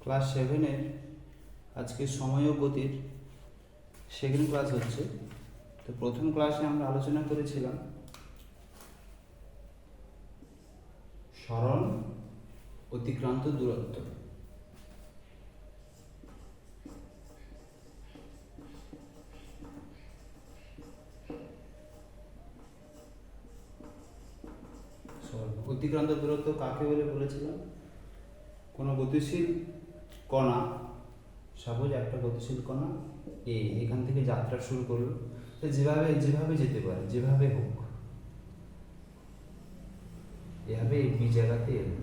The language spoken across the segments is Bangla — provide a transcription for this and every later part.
ক্লাস 7-এর আজকে সময় ও গতির সেকেন্ড ক্লাস হচ্ছে। তো প্রথম ক্লাসে আমরা আলোচনা করেছিলাম সরণ অতিক্রান্ত দূরত্ব। অতিক্রান্ত দূরত্ব কাকে বলে বলেছিলাম? কোনো গতিশীল কণা, সাপোজ একটা গতিশীল কণা এখান থেকে যাত্রা শুরু করলো, যেভাবে যেভাবে যেতে পারে, যেভাবে হোক, এভাবে বি জায়গাতে এলো।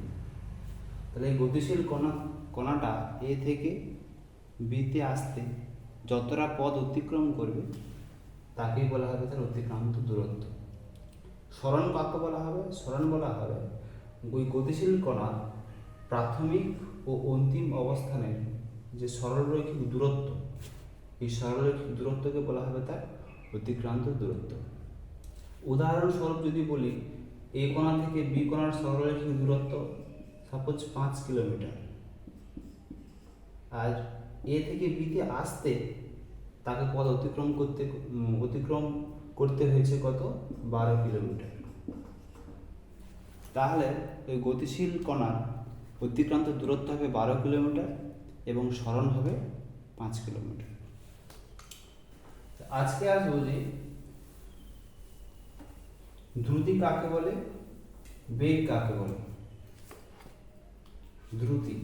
তাহলে এই গতিশীল কণাটা এ থেকে বিতে আসতে যতটা পথ অতিক্রম করবে তাকেই বলা হবে তার অতিক্রান্ত দূরত্ব। সরণ কাকে বলা হবে? সরণ বলা হবে ওই গতিশীল কণার প্রাথমিক ও অন্তিম অবস্থানের যে সরলরৈখিক দূরত্ব, এই সরলরৈখিক দূরত্বকে বলা হবে তার অতিক্রান্ত দূরত্ব। উদাহরণস্বরূপ যদি বলি, এ কোণা থেকে বি কোণার সরলরৈখিক দূরত্ব সাপোজ 5 কিলোমিটার, আর এ থেকে বিতে আসতে তাকে পথ অতিক্রম করতে হয়েছে কত? 12 কিলোমিটার। তাহলে ওই গতিশীল কণার অতিক্রান্ত দূরত্ব হবে 12 কিলোমিটার এবং সরণ হবে 5 কিলোমিটার। আজকে আসবো যে দ্রুতি কাকে বলে, বেগ কাকে বলে। দ্রুতি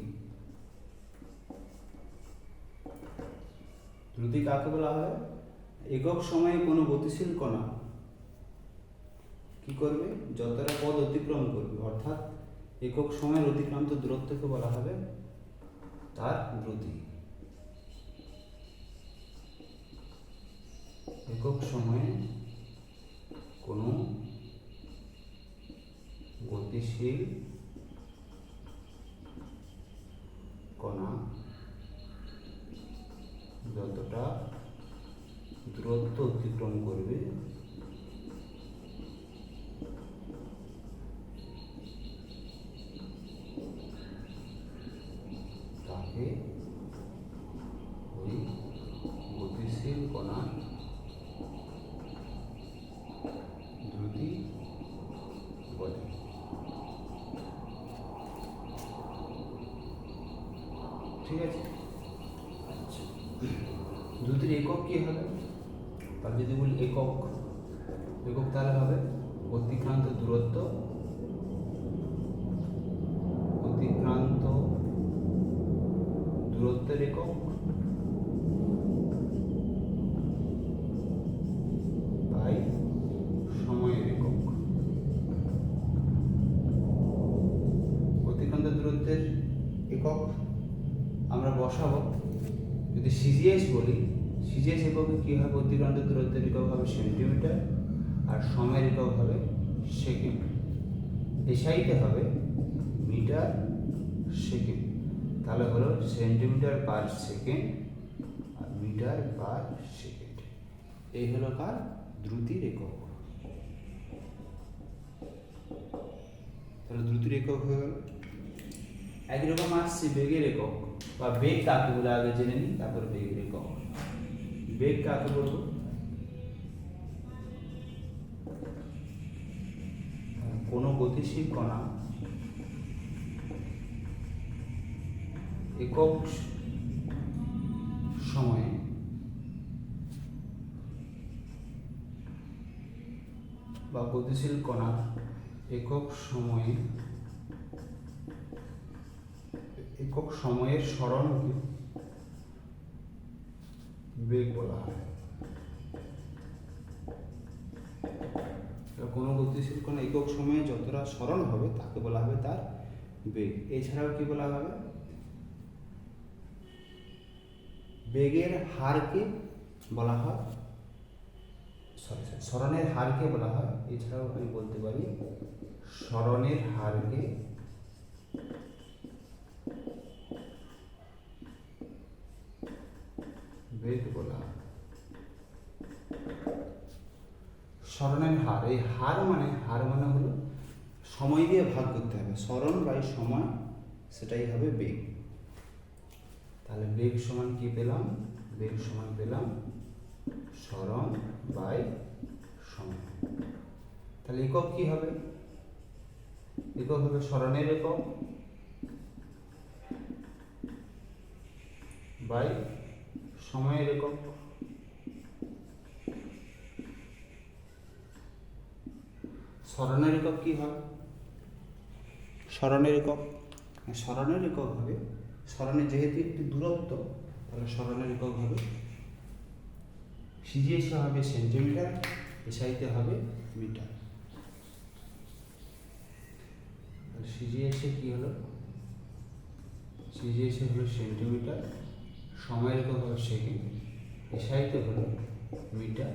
কাকে বলা হয়? একক সময়ে কোনো গতিশীল কণা কি করবে? যতটা পথ অতিক্রম করবে, অর্থাৎ একক সময়ের অতিক্রান্ত দূরত্বকে বলা হবে তার দ্রুতি। একক সময়ে কোনো গতিশীল কণা যতটা দূরত্ব অতিক্রম করবে তাকে ওই গতিশীল কণার দ্রুতি বলে। ঠিক আছে, আচ্ছা, দ্রুতির একক কি হবে? তাহলে যদি বলি একক তাহলে হবে অতিক্রান্ত দূরত্ব, অতিক্রান্ত দূরত্বের একক বাই সময়ের একক। অতিক্রান্ত দূরত্বের একক আমরা বসাবো। যদি সিজিএস বলি, সিজিএস এককে কী হবে? অতিক্রান্ত দূরত্বের একক হবে সেন্টিমিটার আর সময়ের একক হবে সেকেন্ড। এসআইতে হবে মিটার সেকেন্ড। তাহলে হলো সেন্টিমিটার পার সেকেন্ড আর মিটার পার সেকেন্ড। এই হলো কার? দ্রুতির একক। তাহলে দ্রুতির একক হয়ে গেল। একই রকম আসছে বেগের একক বা বেগ কাকে বলে আগে জেনে নিই, তারপর বেগের একক। বেগ কাকে বলবো? কোনো গতিশীল কণা একক সময়ে বা গতিশীল কণা একক সময়ের সরণকে বেগ বলা হয়। কোনো গতিশীল কণা একক সময়ে যতটা সরণ হবে তাকে বলা হবে তার বেগ। এছাড়াও কি বলা হবে? বেগের হারকে বলা হয়, সরণের হারকে বলা হয়। এছাড়াও আমি বলতে পারি সরণের হারকে বেগ বলা হয়। সরণের হার, এই হার মানে হলো সময় দিয়ে ভাগ করতে হবে, সরণ বাই সময়, সেটাই হবে বেগ। তাহলে বেগ সমান কি পেলাম? বেগ সমান পেলাম সরণ বাই সময়। তাহলে একক কি হবে? একক হবে সরণের একক বাই সময়ের একক। সরণের একক কি হয়? সরণের একক হবে সরণের যেহেতু একটি দূরত্ব, তাহলে সরণের একক হবে সিজিএসে হবে সেন্টিমিটার, এসআইতে হবে মিটার। সিজিএসে কি হলো? সিজিএসে হলো সেন্টিমিটার, সময়ের একক হলো সেকেন্ড, এসআইতে হলো মিটার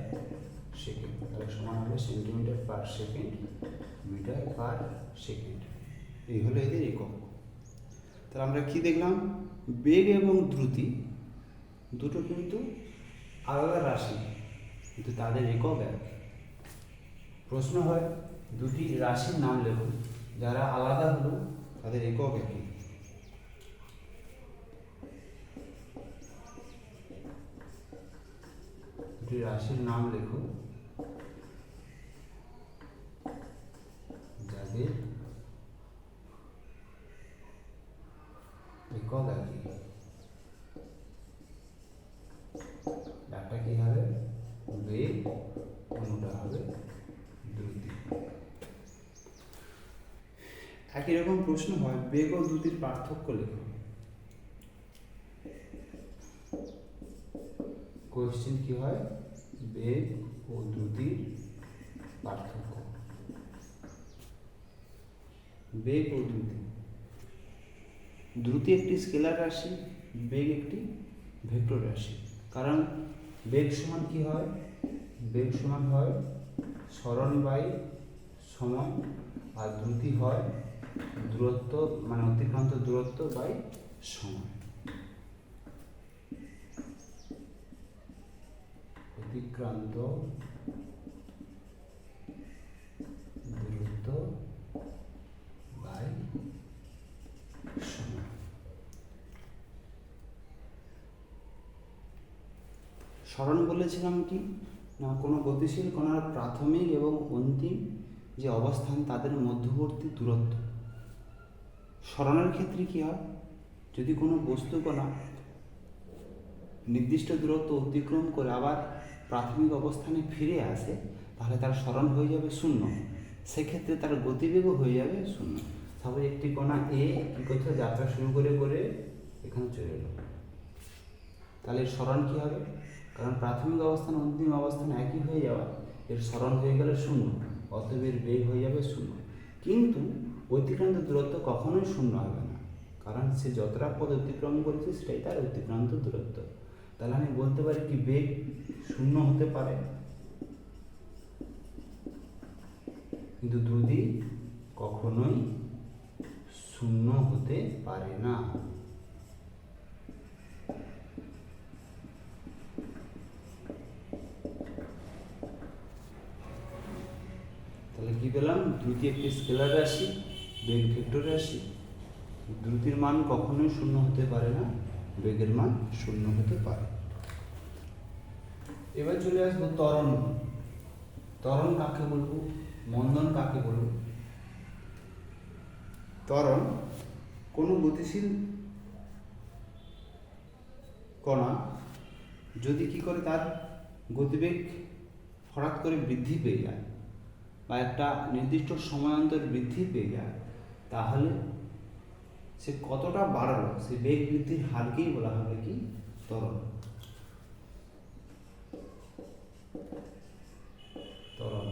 সেকেন্ড। তাহলে সমান হবে centimetre per second, metre per second. এই হলো এদের একক। তাহলে আমরা কি দেখলাম? বেগ এবং দ্রুতি দুটো কিন্তু আলাদা রাশি, কিন্তু তাদের একক এক। প্রশ্ন হয় দুটি রাশির নাম লেখো, যারা আলাদা হলো তাদের একক একই। দুটি রাশির নাম লেখো যাদের একক একই। একটা কি হবে? বেগ, অন্যটা হবে দ্রুতি। একই রকম প্রশ্ন হয় বেগ ও দ্রুতির পার্থক্য লেখো। কোশ্চেন কি হয়? বেগ ও দ্রুতির পার্থক্য। বেগ ও দ্রুতি। দ্রুতি একটি স্কেলার রাশি, বেগ একটি ভেক্টর রাশি। কারণ বেগ সমান কি হয়? বেগ সমান হয় সরণ বাই সময়, আর দ্রুতি হয় দূরত্ব মানে অতিক্রান্ত দূরত্ব বাই সময়। অতিক্রান্ত দূরত্ব বাই সময়। সরণ বলেছিলাম কি না, কোনো গতিশীল কণার প্রাথমিক এবং অন্তিম যে অবস্থান তাদের মধ্যবর্তী দূরত্ব। সরণের ক্ষেত্রে কি হয়? যদি কোনো বস্তু কণা নির্দিষ্ট দূরত্ব অতিক্রম করে আবার প্রাথমিক অবস্থানে ফিরে আসে, তাহলে তার সরণ হয়ে যাবে শূন্য। সেক্ষেত্রে তার গতিবেগও হয়ে যাবে শূন্য। সাপোজ একটি কণা এ কী করছে? যাত্রা শুরু করে করে এখানে চলে এলো, তাহলে এর সরণ কী হবে? কারণ প্রাথমিক অবস্থান অন্তিম অবস্থান একই হয়ে যাওয়া, এর সরণ হয়ে গেলে শূন্য, অতএব এর বেগ হয়ে যাবে শূন্য। কিন্তু অতিক্রান্ত দূরত্ব কখনোই শূন্য হবে না, কারণ সে যতটা পথ অতিক্রম করেছে সেটাই তার অতিক্রান্ত দূরত্ব। তাহলে আমি বলতে পারি কি বেগ শূন্য হতে পারে, কিন্তু দ্রুতি কখনোই শূন্য হতে পারে না। তাহলে কি পেলাম? দ্রুতি একটি স্কেলার রাশি, বেগ ভেক্টর রাশি। দ্রুতির মান কখনোই শূন্য হতে পারে না, বেগের মান শূন্য হতে পারে। এবার চলে আসবো ত্বরণ। ত্বরণ কাকে বলবো? মন্দন কাকে বলবো? ত্বরণ কোনো গতিশীল কণা যদি কি করে তার গতিবেগ হঠাৎ করে বৃদ্ধি পেয়ে যায় বা একটা নির্দিষ্ট সময়ান্তর বৃদ্ধি পেয়ে যায়, তাহলে সে কতটা বাড়ালো সে বেগ বৃদ্ধির হারকেই বলা হবে কি? ত্বরণ।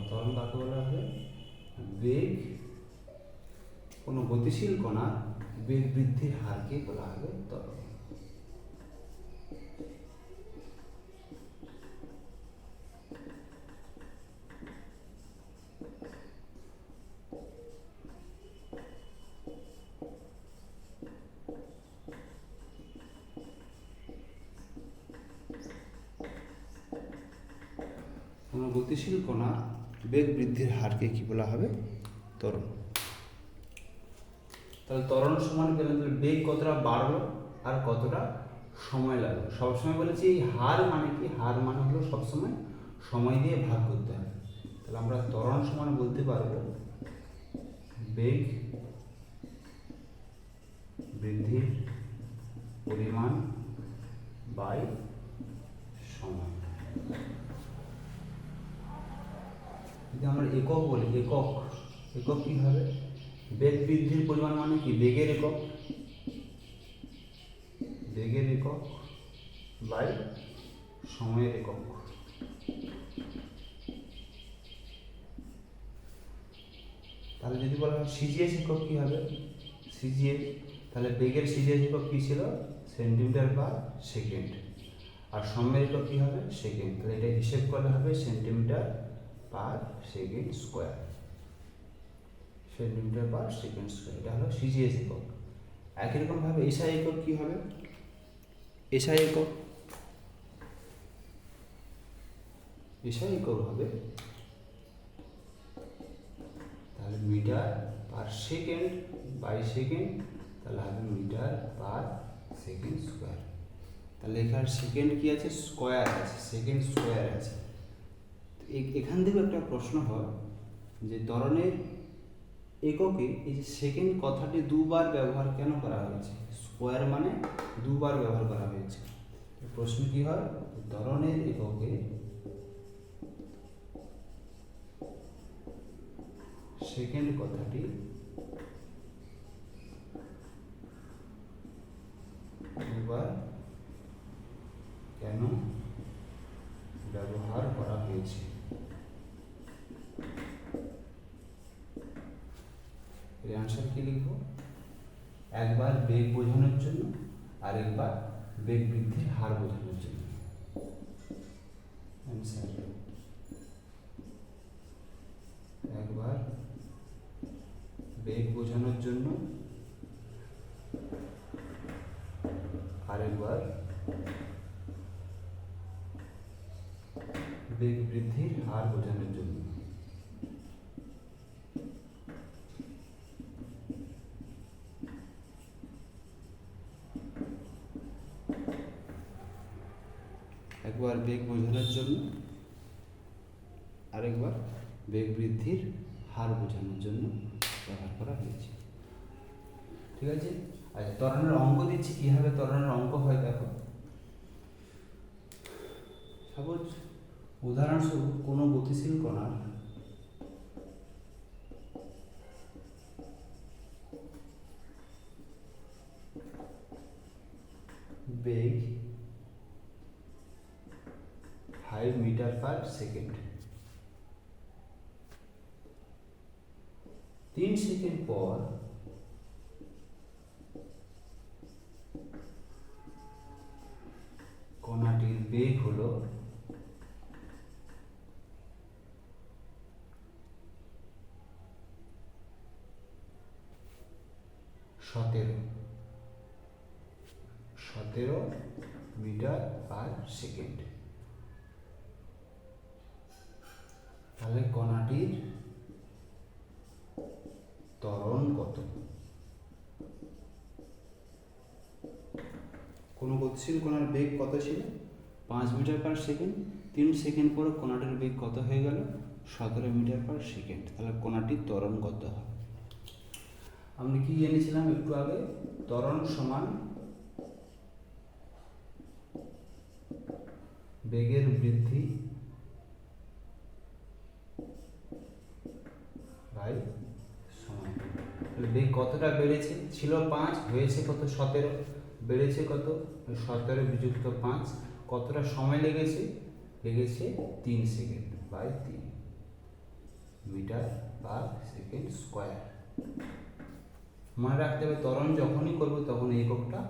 ত্বরণ কাকে বলা হবে? বেগ, কোনো গতিশীল কণার বেগ বৃদ্ধির হারকে বলা হবে ত্বরণ। কোনো গতিশীল কণার বেগ বৃদ্ধির হারকে কি বলা হবে? ত্বরণ। তাহলে ত্বরণ সমান পেলাম, তাহলে বেগ কতটা বাড়লো আর কতটা সময় লাগবে। সবসময় বলেছি এই হার মানে কি, হার মানে হলো সবসময় সময় দিয়ে ভাগ করতে হবে। তাহলে আমরা ত্বরণ সমান বলতে পারবো বেগ বৃদ্ধির পরিমাণ বাই সময়। যদি আমরা একক বলি, একক একক কি হবে, বেগ বৃদ্ধির পরিমাণ মানে কি, বেগের একক, বেগের একক বাই সময়ের একক। তাহলে যদি বলা হয় সিজিএস একক কি হবে, সিজিএস, তাহলে বেগের সিজিএস একক কি ছিল, সেন্টিমিটার পার সেকেন্ড, আর সময়ের একক কি হবে, সেকেন্ড। তাহলে এটা হিসেব করলে হবে centimetre per second square, centimetre per second square, এটা হলো সিজিএস একক। একই রকম ভাবে এসআই একক কি হবে, এসআই একক, এসআই একক হবে তাহলে metre per second by second, তাহলে হবে মিটার পার সেকেন্ড স্কোয়ার। তাহলে এখানে সেকেন্ড কি আছে, স্কোয়ার আছে, সেকেন্ড স্কোয়ার আছে। এখান থেকে একটা প্রশ্ন হয় যে ত্বরণের এককে এই যে সেকেন্ড কথাটি দুবার ব্যবহার কেন করা হয়েছে, স্কোয়ার মানে দুবার ব্যবহার করা হয়েছে। প্রশ্ন কি হয়, ত্বরণের এককে সেকেন্ড কথাটি দুবার কেন ব্যবহার করা হয়েছে। এর অ্যান্সার কি লিখব, একবার বেগ বোঝানোর জন্য আর একবার বেগ বৃদ্ধির হার বোঝানোর জন্য। অ্যান্সার একবার বেগ বোঝানোর জন্য আরেকবার বেগ বৃদ্ধির হার বোঝানোর জন্য। একবার বেগ বোঝানোর জন্য আরেকবার বেগ বৃদ্ধির হার বোঝানোর জন্য ব্যবহার করা হয়েছে। ঠিক আছে। আচ্ছা, ত্বরণের অঙ্ক দিচ্ছি, কিভাবে ত্বরণের অঙ্ক হয় দেখো। সাপোজ উদাহরণস্বরূপ কোনো গতিশীল কণার বেগ 5 মিটার পার সেকেন্ড, 3 সেকেন্ড পর কণাটির বেগ হলো 17 মিটার পার সেকেন্ড। তাহলে কণাটির ত্বরণ কত? কোনো গতিশীল কণার বেগ কত ছিল, 5 মিটার পার সেকেন্ড, 3 সেকেন্ড পর কণাটির বেগ কত হয়ে গেল, 17 মিটার পার সেকেন্ড। তাহলে কণাটির ত্বরণ কত হবে? আমরা কি জেনেছিলাম একটু আগে, ত্বরণ সমান বেগের বৃদ্ধি বাই সময়। তাহলে বেগ কতটা বেড়েছে, ছিল 5, হয়েছে কত, 17, বেড়েছে কত, 17 বিযুক্ত 5, কতটা সময় লেগেছে, লেগেছে 3 second by 3 metre per second square. মনে রাখতে হবে ত্বরণ যখনই করবো তখন এককটা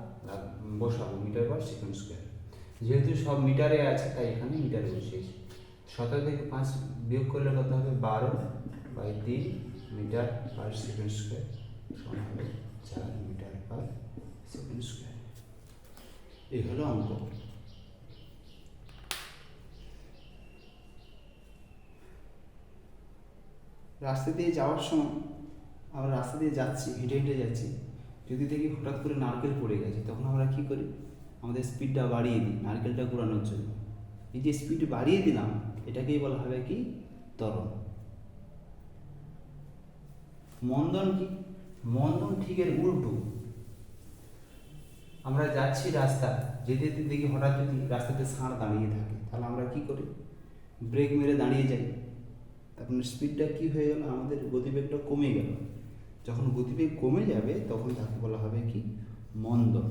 বসাবো মিটার পার সেকেন্ড স্কোয়ার। যেহেতু সব মিটারে আছে তাই এখানে মিটার বসিয়েছি। 17 থেকে 5 বিয়োগ করলে কত হবে, 12 by 3 metre per second square সমান হবে 4 মিটার পার সেকেন্ড স্কোয়ার। এই হলো অঙ্ক। রাস্তা দিয়ে যাওয়ার সময় আমরা রাস্তা দিয়ে যাচ্ছি, হেঁটে হেঁটে যাচ্ছি, যদি দেখি হঠাৎ করে নারকেল পড়ে গেছে, তখন আমরা কি করি, আমাদের স্পিডটা বাড়িয়ে দিই নারকেলটা ঘোরানোর জন্য। এই যে স্পিড বাড়িয়ে দিলাম এটাকেই বলা হবে কি ত্বরণ। মন্দন কি? মন্দন ঠিক এর উল্টো। আমরা যাচ্ছি রাস্তা, যেতে যেতে দেখি হঠাৎ যদি রাস্তাতে ষাঁড় দাঁড়িয়ে থাকে, তাহলে আমরা কি করি? ব্রেক মেরে দাঁড়িয়ে যাই। তখন স্পিডটা কি হয়ে গেল? আমাদের গতিবেগটা কমে গেল। যখন গতিবেগ কমে যাবে তখন তাকে বলা হবে কি মন্দন।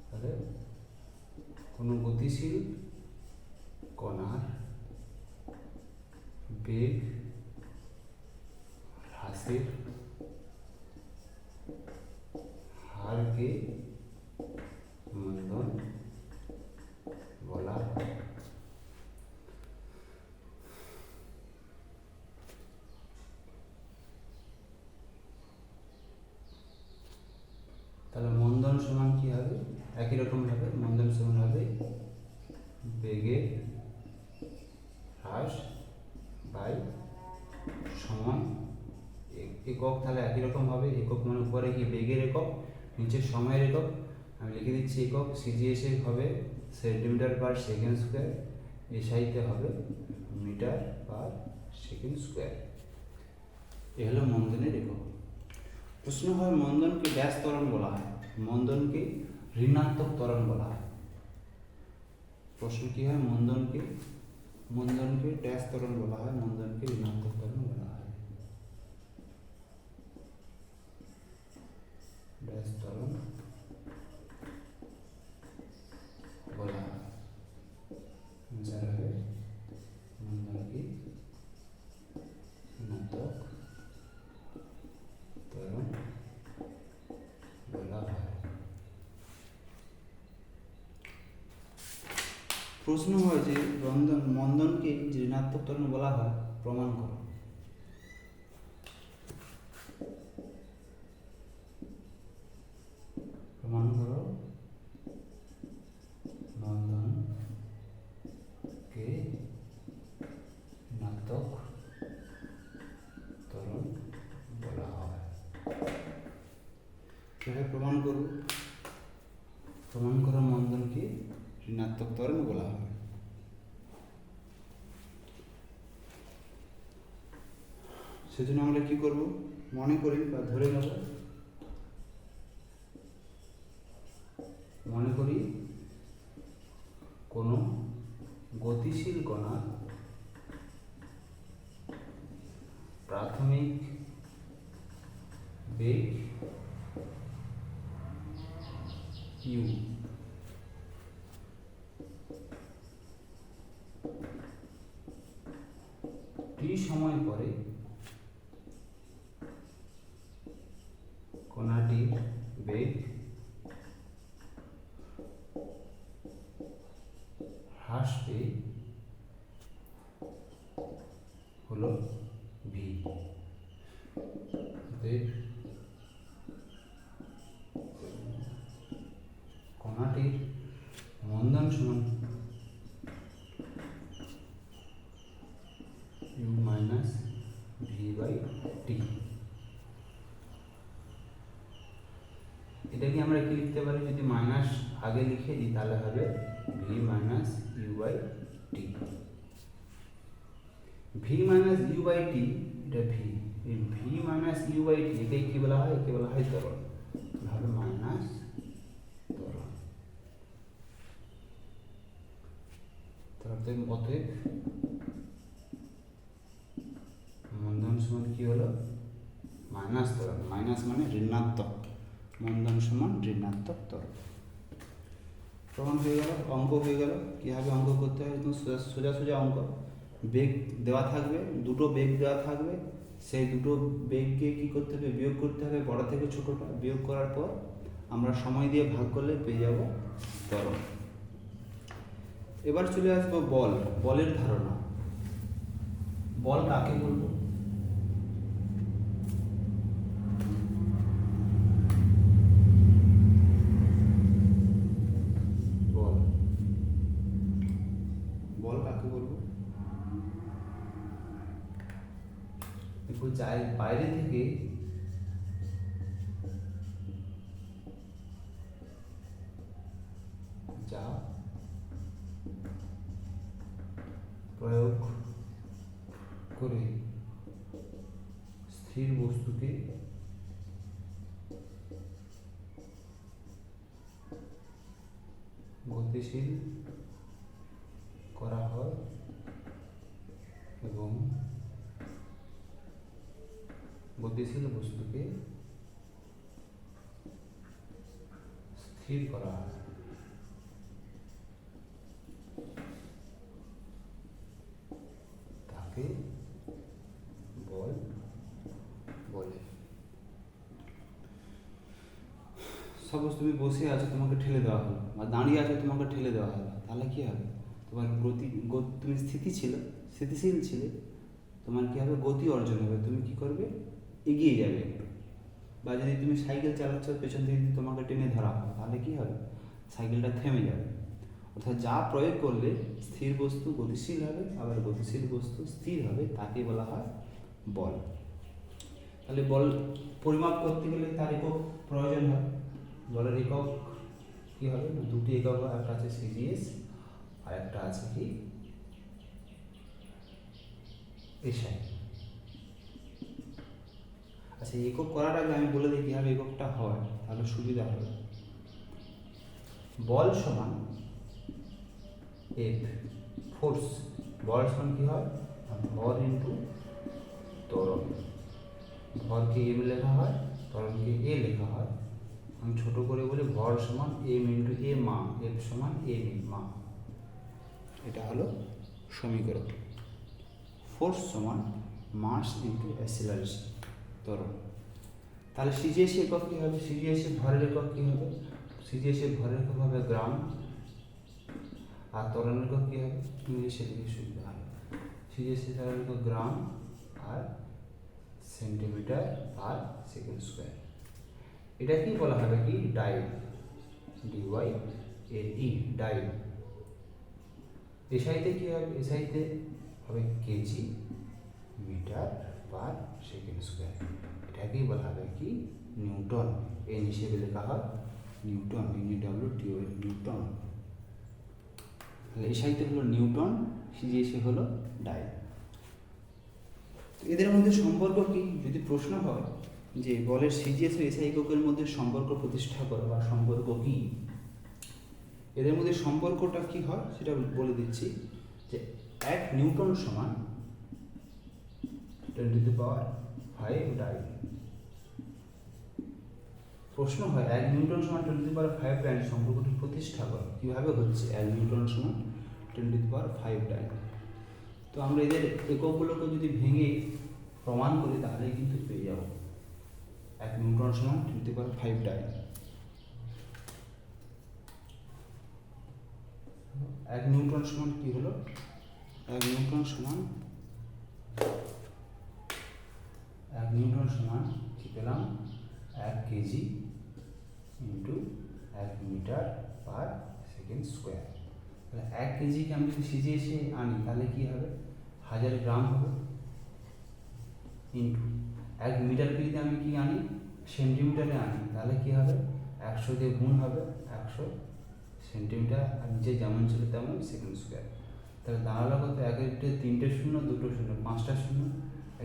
তাহলে কোনো গতিশীল কণার বেগ হ্রাসের হারকে মন্দন বলা হয়। তাহলে মন্দন সমান কি হবে? একই রকম হবে, মন্দন সমান হবে বেগের হ্রাস বাই সময় একক। তাহলে একই রকম হবে, একক মানে উপরে কি বেগের একক, নিচে সময়ের একক। আমি লিখে দিচ্ছি একক, সিজিএস হবে সেন্টিমিটার পার সেকেন্ড স্কোয়ার, এসআইতে হবে মিটার পার সেকেন্ড স্কোয়ার। এ হলো মন্দনের একক। প্রশ্ন হয় মন্দনকে ড্যাশ ত্বরণ বলা হয়, মন্দনকে ঋণাত্মক ত্বরণ বলা হয়। প্রশ্ন কি হয়? মন্দনকে ড্যাশ ত্বরণ বলা হয়, মন্দনকে ঋণাত্মক ত্বরণ বলা হয়। ড্যাশ ত্বরণ বলা হয়। আনসার হবে মন্দনকে ঋণাত্মক ত্বরণ বলা হয়। প্রশ্ন হয় যে মন্দনকে যে ঋণাত্মক ত্বরণ বলা হয় প্রমাণ করো। প্রমাণ করো মন্দনকে ঋণাত্মক ত্বরণ বলা হয়। কিভাবে প্রমাণ করো? প্রমাণ করো মন্দনকে ঋণাত্মক ত্বরণ বলা হয়। সেজন্য আমরা কি করব? মনে করি বা ধরে নেব, মনে করি কোনো গতিশীল কণার প্রাথমিক বেগ ইউ, টি সময় পরে কণাটির বেগ হ্রাস পেয়ে হলো ভি। কণাটির মন্দন সমান you minus V by T. এটাকে আমরা কি লিখতে পারি? যদি মাইনাস আগে লিখে দিই তাহলে হবে V minus U by T. V minus U by T, এটা ভি, এই V minus U by T এটাই কি বলা হয়? একে বলা হয় ত্বরণ। ভাবে মাইনাস ত্বরণ। অতএব মন্দন সমান কি হলো? মাইনাস ত্বরণ। মাইনাস মানে ঋণাত্মক, মন্দন সমান ঋণাত্মক ত্বরণ। প্রমাণ হয়ে গেল, অঙ্ক হয়ে গেল। কীভাবে অঙ্ক করতে হয়? সোজা সোজা অঙ্ক। বেগ দেওয়া থাকবে, দুটো বেগ দেওয়া থাকবে, সেই দুটো বেগকে কী করতে হবে? বিয়োগ করতে হবে, বড় থেকে ছোটোটা। বিয়োগ করার পর আমরা সময় দিয়ে ভাগ করলে পেয়ে যাব ত্বরণ। এবার চলে আসবো বলের ধারণা। বল কাকে বলবো? বল কাকে বলবো? দেখো যাই বাইরে থেকে যা প্রয়োগ করে স্থির বস্তুকে গতিশীল করা হয় এবং গতিশীল বস্তুকে স্থির করা হয় তাকে বল বলে। সাপোজ তুমি বসে আছো, তোমাকে ঠেলে দেওয়া হলো, বা দাঁড়িয়ে আছো, তোমাকে ঠেলে দেওয়া হলো, তাহলে কি হবে? তোমার তুমি স্থিতিশীল ছিলে, তোমার কি হবে? গতি অর্জন হবে, তুমি কি করবে? এগিয়ে যাবে একটু। বা যদি তুমি সাইকেল চালাচ্ছ, পেছন থেকে যদি তোমাকে টেনে ধরা হয়, তাহলে কি হবে? সাইকেলটা থেমে যাবে। অর্থাৎ যা প্রয়োগ করলে স্থির বস্তু গতিশীল হবে, আবার গতিশীল বস্তু স্থির হবে, তাকে বলা হয় বল। তাহলে বল পরিমাপ করতে গেলে তার একক প্রয়োজন হয়। বলের একক কি হবে? দুটি একক, একটা আছে সিজিএস আর একটা আছে কি এসআই। আচ্ছা, একক করার আগে আমি বলে দিই কীভাবে এককটা হয়, তাহলে সুবিধা হবে। বল সমান এফ, ফোর্স। বল সমান কী হয়? ভর ইন্টু ত্বরণ। ভরকে এম লেখা হয়, ত্বরণকে এ লেখা হয়। আমি ছোট করে বলি, ভর সমান এম ইন্টু এ মা, এফ সমান এম মা। এটা হলো সমীকরণ। ফোর্স সমান মাস ইন্টু অ্যাসিলারেশন, ত্বরণ। তাহলে সিজিএস একক কী হবে? সিজিএস ভরের একক কী হবে? সিজিএস ভরের একক হবে গ্রাম, আর ত্বরণের একক কী হবে? ইংলিশে লিখে সুবিধা হবে। সিজিএস ত্বরণের একক গ্রাম আর সেন্টিমিটার আর সেকেন্ড স্কোয়ার। এটা কি বলা হবে? কি ডাইভ, ডিওয়াই এর ই, ডাইভ। এসআইতে কি হবে? এসআইতে হবে kg metre per second square. এটাকেই বলা হবে কি নিউটন। এন হিসেবে লেখা হয় নিউটন, NEWTON, নিউটন। তাহলে এসআইতে হলো নিউটন, সিজিএসে হলো ডাইভ। এদের মধ্যে সম্পর্ক কি? যদি প্রশ্ন হয় যে বলের সিজিএস ও এসআই এককের মধ্যে সম্পর্ক প্রতিষ্ঠা করো বা সম্পর্ক কি, এদের মধ্যে সম্পর্কটা কি হয় সেটা বলে দিচ্ছি। যে 1 নিউটন সমান 10⁵ ডাইভ। প্রশ্ন হয় 1 নিউটন সমান 10⁵ ডাইভ সম্পর্কটি প্রতিষ্ঠা করো। কীভাবে হচ্ছে 1 নিউটন সমান 10⁵ ডাইভ? তো আমরা এদের এককগুলোকে যদি ভেঙে প্রমাণ করি তাহলে কিন্তু পেয়ে যাব 1 নিউটন সমান 10⁵ ডাইভ। 1 নিউটন সমান কি হলো? 1 নিউটন সমান কি পেলাম? 1 kg into 1 metre per second square. তাহলে 1 কেজিকে আমি যদি সিজিএসে আনি তাহলে কি হবে? 1000 গ্রাম হবে, ইন্টু 1 মিটারকে যদি আমি কি আনি সেন্টিমিটারে আনি তাহলে কি হবে? 100 দিয়ে গুণ হবে, 100 সেন্টিমিটার, আর নিচে যেমন ছিল তেমন সেকেন্ড স্কোয়ার। তাহলে দাঁড়ালো কত? 1-এ 3টে শূন্য, 2টো শূন্য, 5টা শূন্য,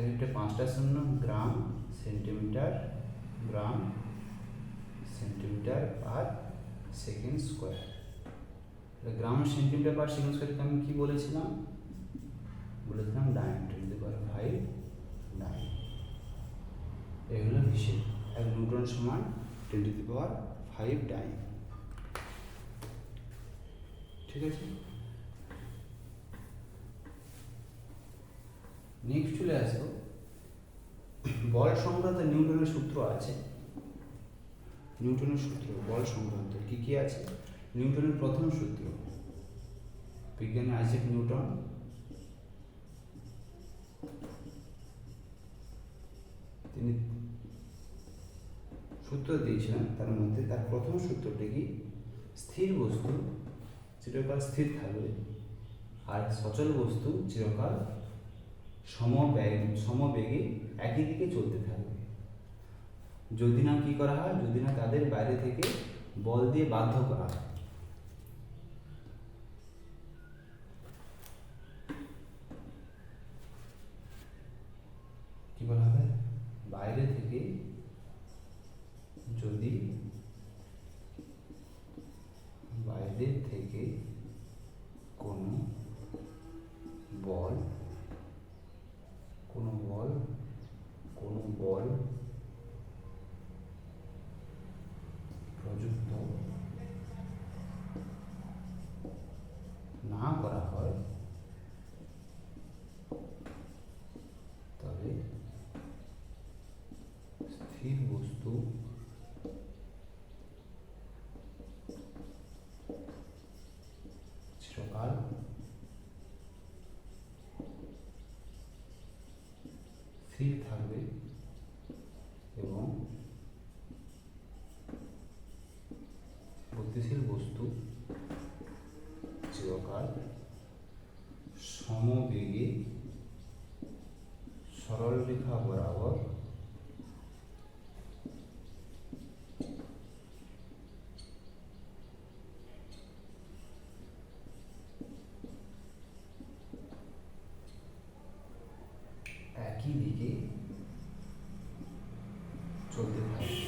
1-এ 5টা শূন্য, গ্রাম সেন্টিমিটার পার সেকেন্ড স্কোয়ার। তাহলে গ্রাম সেন্টিমিটার পার সেকেন্ড স্কোয়ারকে আমি কি বলেছিলাম? ডাইন, 10⁵ ডাইন। এগুলো হিসেব। 1 নিউটন সমান 10⁵ ডাইন। ঠিক আছে, নেক্সট চলে আসবো বল সংক্রান্ত নিউটনের সূত্র আছে। নিউটনের সূত্র বল সংক্রান্ত কি কি আছে? নিউটনের প্রথম সূত্র, বিজ্ঞানী আইজ্যাক নিউটন, তিনি সূত্র দিয়েছিলেন। তার মধ্যে তার প্রথম সূত্রটি কি? স্থির বস্তু চিরকাল স্থির থাকবে আর সচল বস্তু চিরকাল সমবেগে একই দিকে চলতে থাকবে। যদি না কি করা হয়, যদি না তাদের বাইরে থেকে বল দিয়ে বাধ্য করা হয়। কি বলা হবে? বাইরে থেকে যদি বাইরে থেকে কোনো বল প্রযুক্ত না করা হয়, তবে স্থির বস্তু চিরকাল স্থির থাকবে এবং গতিশীল বস্তু চিরকাল সমবেগে সরল রেখা বরাবর একই দিকে চলতে থাকবে।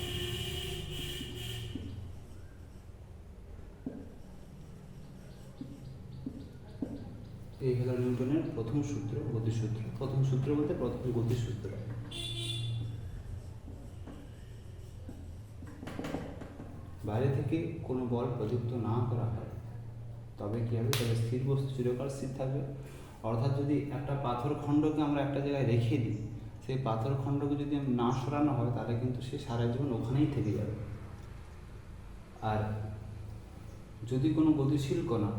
এই হলো নিউটনের প্রথম সূত্র, গতিসূত্র। প্রথম সূত্র বলতে প্রথম গতিসূত্র। বাইরে থেকে কোনো বল প্রযুক্ত না করা হয় তবে কি হবে? তবে স্থির বস্তু চিরকাল স্থির থাকবে। অর্থাৎ যদি একটা পাথর খণ্ডকে আমরা একটা জায়গায় রেখে দিই, সেই পাথর খণ্ডকে যদি না সরানো হয় তাহলে কিন্তু সে সারা জীবন ওখানেই থেকে যাবে। আর যদি কোনো গতিশীল কণা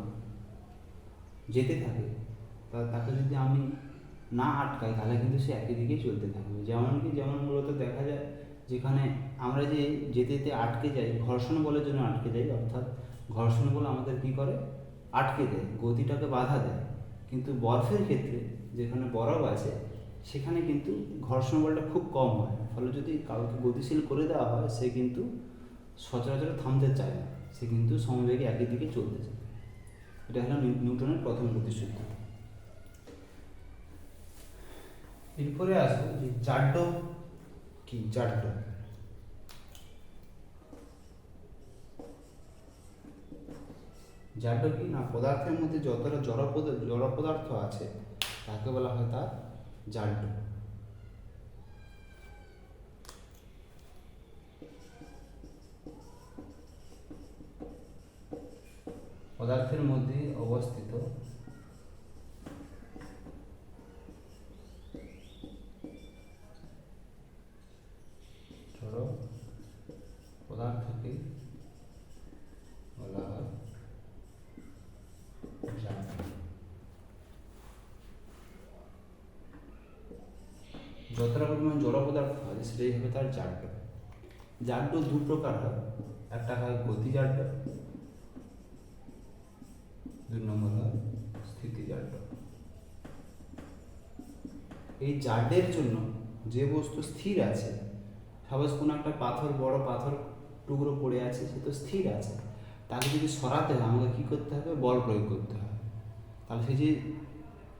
যেতে থাকে তাকে যদি আমি না আটকাই তাহলে কিন্তু সে একই দিকেই চলতে থাকবে। যেমন মূলত দেখা যায় যেখানে আমরা যে যেতে যেতে আটকে যাই, ঘর্ষণ বলের জন্য আটকে যাই। অর্থাৎ ঘর্ষণ বল আমাদের কী করে? আটকে দেয়, গতিটাকে বাধা দেয়। কিন্তু বরফের ক্ষেত্রে যেখানে বরফ আছে সেখানে কিন্তু ঘর্ষণ বলটা খুব কম হয়। ফলে যদি কাউকে গতিশীল করে দেওয়া হয় সে কিন্তু সচরাচর থামতে চায় না, সে কিন্তু সমবেগে একই দিকে চলতে চায়। এটা হলো নিউটনের প্রথম গতিসূত্র। এরপরে আসবো যে জাড্ড কি? জাড্ড কি না, পদার্থের মধ্যে যতটা জড় পদার্থ আছে তাকে বলা হয় তার জাড্য। পদার্থের মধ্যে অবস্থিত জড় পদার্থকে বলা হয় জাড্য। যতটা পরিমাণ জড় পদার্থ হয় সেটাই হবে তার জাড্য। জাড্য দু প্রকার হয়, একটা হয় গতিজাড্য, দুই নম্বর হয় স্থিতিজাড্য। এই জাড্যের জন্য যে বস্তু স্থির আছে, সাপোজ কোনো একটা বড় পাথর টুকরো পড়ে আছে, সে তো স্থির আছে, তাকে যদি সরাতে হয় আমাকে কী করতে হবে? বল প্রয়োগ করতে হবে। তাহলে সেই যে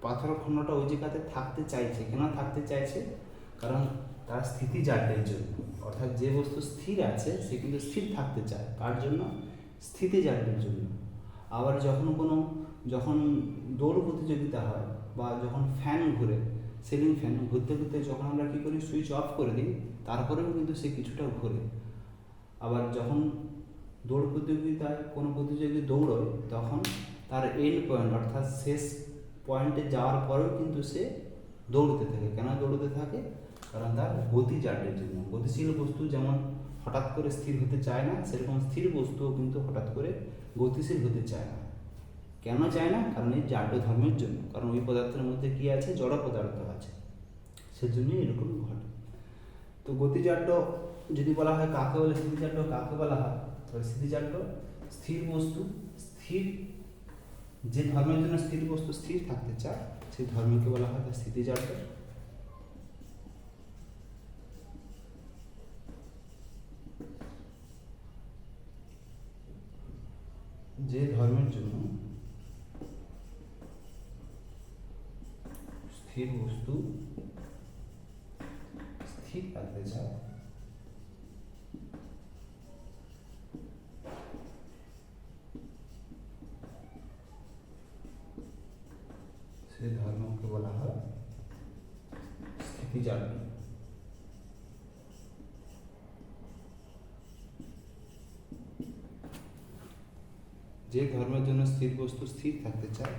পাথর খণ্ডটা ওই জায়গাতে থাকতে চাইছে, কেন থাকতে চাইছে? কারণ তার স্থিতি জাড্যের জন্য। অর্থাৎ যে বস্তু স্থির আছে সে কিন্তু স্থির থাকতে চায়, কার জন্য? স্থিতি জাড্যের জন্য। আবার যখন দৌড় প্রতিযোগিতা হয় বা যখন ফ্যান ঘুরে, সিলিং ফ্যান ঘুরতে ঘুরতে যখন আমরা কী করি? সুইচ অফ করে দিই, তারপরেও কিন্তু সে কিছুটা ঘোরে। আবার যখন দৌড় প্রতিযোগিতায় কোনো প্রতিযোগী দৌড়য় তখন তার এন্ড পয়েন্ট অর্থাৎ শেষ পয়েন্টে যাওয়ার পরেও কিন্তু সে দৌড়তে থাকে। কেন দৌড়তে থাকে? কারণ তার গতি জাড্যের জন্য। গতিশীল বস্তু যেমন হঠাৎ করে স্থির হতে চায় না, সেরকম স্থির বস্তুও কিন্তু হঠাৎ করে গতিশীল হতে চায় না। কেন চায় না? কারণ এই জাড্য ধর্মের জন্য। কারণ ওই পদার্থের মধ্যে কী আছে? জড় পদার্থ আছে, সেজন্যই এরকম ঘটে। তো গতিজাড্য যদি বলা হয় কাকে বলে, স্থিতিজাড্য কাকে বলা হয়? তবে স্থিতিজাড্য স্থির বস্তু, স্থির যে ধর্মের জন্য স্থির বস্তু স্থির থাকতে চায় সেই ধর্মকে বলা হয় তার স্থিতিজাড্য। যে ধর্মের জন্য স্থির বস্তু স্থির থাকতে চায় সেই ধর্মকে বলা হয় স্থিতিজাড্য। যে ধর্মের জন্য স্থির বস্তু স্থির থাকতে চায়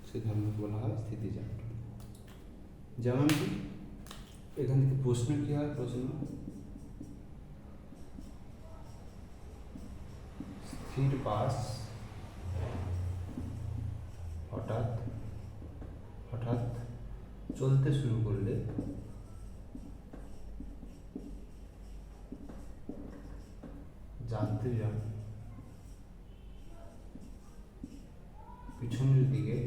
সেই ধর্মকে বলা হয় স্থিতিজাড্য। যেমন কি এখান থেকে প্রশ্ন কি হয়? প্রশ্ন স্থির বাস হঠাৎ হঠাৎ চলতে শুরু করলে যাত্রীরা পিছনের দিকে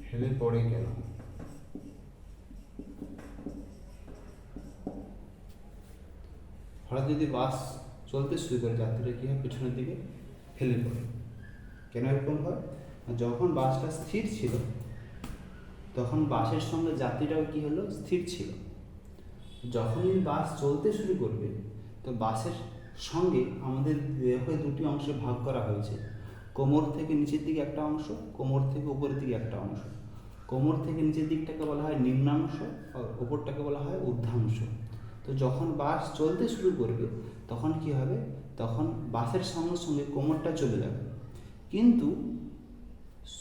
হেলে পড়ে কেন? হঠাৎ যদি বাস চলতে শুরু করে যাত্রীরা কি হয়? পিছনের দিকে হেলে পড়ে। কেন এরকম হয়? যখন বাসটা স্থির ছিল তখন বাসের সঙ্গে যাত্রীরাও কি হলো? স্থির ছিল। যখনই বাস চলতে শুরু করবে তো বাসের সঙ্গে আমাদের দেহকে দুটি অংশে ভাগ করা হয়েছে। কোমর থেকে নিচের দিকে একটা অংশ, কোমর থেকে উপরের দিকে একটা অংশ। কোমর থেকে নিচের দিকটাকে বলা হয় নিম্নাংশ আর উপরটাকে বলা হয় ঊর্ধ্বাংশ। তো যখন বাস চলতে শুরু করবে তখন কি হবে? তখন বাসের সঙ্গে সঙ্গে কোমরটা চলে যাবে, কিন্তু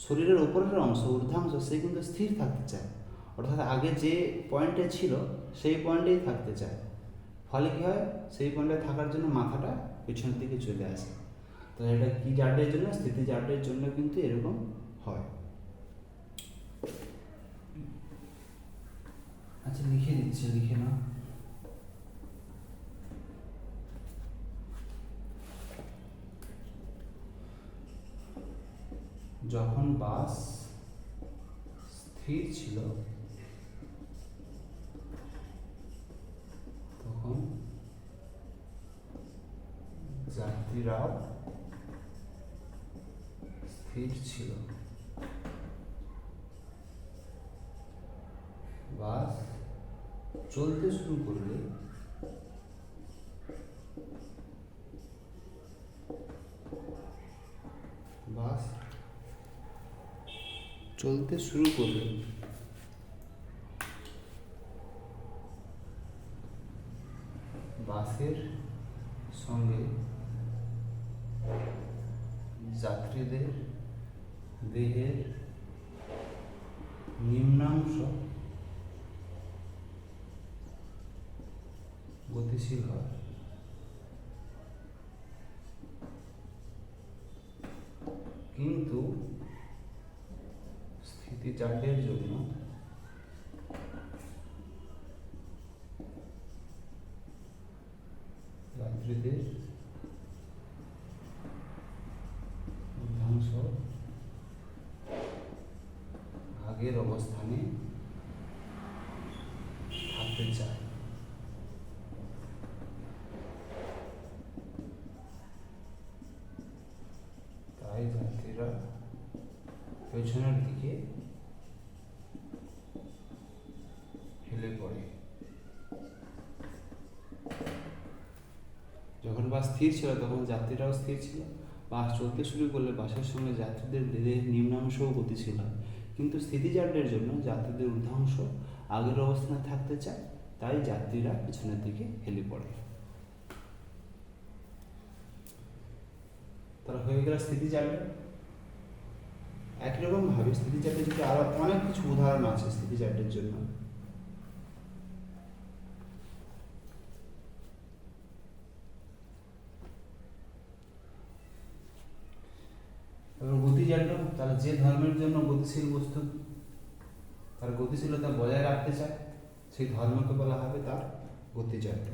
শরীরের উপরের অংশ ঊর্ধ্বাংশ সে কিন্তু স্থির থাকতে চায়, অর্থাৎ আগে যে পয়েন্টে ছিল সেই পয়েন্টেই থাকতে চায়। ফলে কী হয়? সেই পয়েন্টে থাকার জন্য মাথাটা পেছনের দিকে চলে আসে। তো এটা কি জাড্যের জন্য? স্থিতিজাড্যের জন্য কিন্তু এরকম হয়। আচ্ছা লিখে দিচ্ছি, লিখে না। যখন বাস স্থির ছিল তখন যাত্রীরাও স্থির ছিল। বাস চলতে শুরু করলে বাস চলতে শুরু করলে বাসের সঙ্গে যাত্রীদের দেহের নিম্নাংশ গতিশীল হয়। কিন্তু স্থিতিজাড্যের জন্য যাত্রীদের ঊর্ধ্বাংশ আগের অবস্থানে থাকতে চায়। তাই যাত্রীরা পেছনের দিকে হেলে পড়ে। যখন বাস স্থির ছিল তখন যাত্রীরাও স্থির ছিল। বাস চলতে শুরু করলে বাসের সঙ্গে যাত্রীদের দেহের নিম্নাংশও গতিশীল হয়, কিন্তু স্থিতিজাড্যের জন্য যাত্রীদের ঊর্ধ্বাংশ আগের অবস্থানে থাকতে চায়, তাই যাত্রীরা পিছনের দিকে হেলে পড়ে। তাহলে হয়ে গেল স্থিতিজাড্য। একই রকম ভাবে স্থিতিজাড্যের যদি আরো অনেক কিছু উদাহরণ আছে স্থিতিজাড্যের জন্য। এবার গতিজাড্য, তাহলে যে ধর্মের জন্য গতিশীল বস্তু তার গতিশীলতা বজায় রাখতে চায় সেই ধর্মকে বলা হবে তার গতিজাড্য।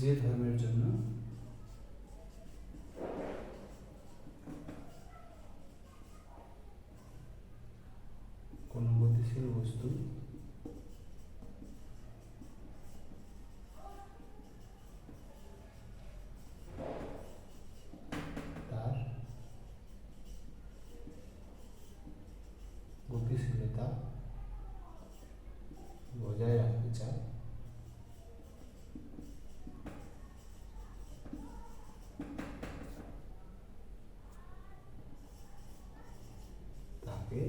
যে ধর্মের জন্য কোনো গতিশীল বস্তু তার গতিশীলতা বজায় রাখতে চায় তাকে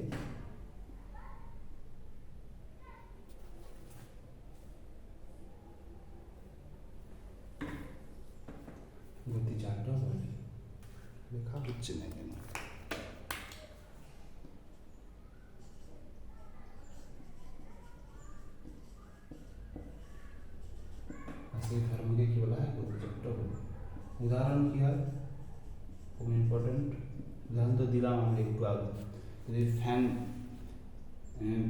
গতিজাত বলে। লেখা হচ্ছে না কেন? সেই ধর্মকে কি বলা হয়? গতিজাত বলে। উদাহরণ কি হয়? খুব ইম্পর্টেন্ট উদাহরণ তো দিলাম আমরা একটু আগে। যদি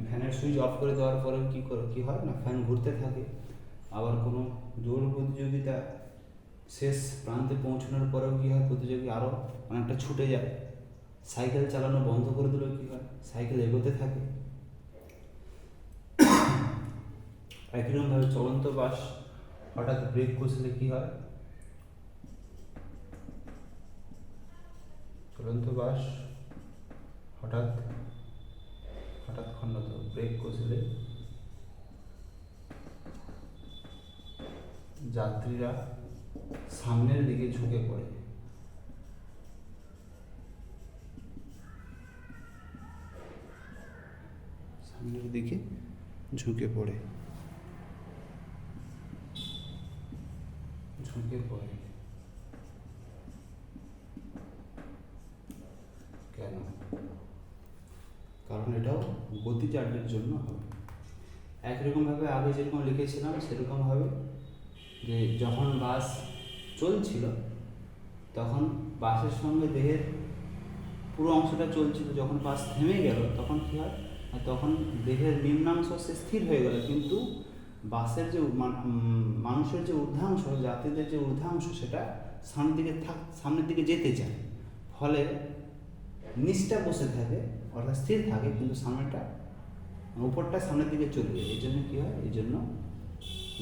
ফ্যানের সুইচ অফ করে দেওয়ার পরেও কি হয় না, ফ্যান ঘুরতে থাকে। আবার কোনো দৌড় প্রতিযোগিতা শেষ প্রান্তে পৌঁছানোর পরেও কী হয়, প্রতিযোগী আরও অনেকটা ছুটে যায়। সাইকেল চালানো বন্ধ করে দিলেও কী হয়, সাইকেল এগোতে থাকে। একইরকমভাবে চলন্ত বাস হঠাৎ ব্রেক কষলে কী হয়, চলন্ত বাস হঠাৎ খণ্ডত ব্রেক কষলে যাত্রীরা সামনের দিকে ঝুঁকে পড়ে। সামনের দিকে ঝুঁকে পড়ে কেন? কারণ এটাও গতিজাড্যের জন্য হবে। একরকমভাবে আগে যেরকম লিখেছিলাম সেরকমভাবে যে যখন বাস চলছিল তখন বাসের সঙ্গে দেহের পুরো অংশটা চলছিল, যখন বাস থেমে গেল তখন কী হয়, তখন দেহের নিম্নাংশ সে স্থির হয়ে গেল, কিন্তু বাসের যে মানুষের যে ঊর্ধ্বাংশ, যাত্রীদের যে ঊর্ধ্বাংশ, সেটা সামনের দিকে যেতে চায়। ফলে নিচটা বসে থাকে অর্থাৎ স্থির থাকে, কিন্তু সামনেটা উপরটা সামনের দিকে চলে যায়। এই জন্য কী হয়, এই জন্য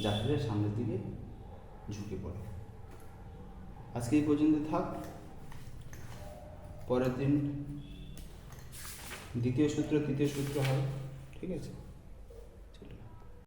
যাত্রীরা সামনের দিকে ঝুঁকে পড়ে। আজকে এই পর্যন্ত থাক। পরের দিন দ্বিতীয় সূত্র তৃতীয় সূত্র হয়, ঠিক আছে।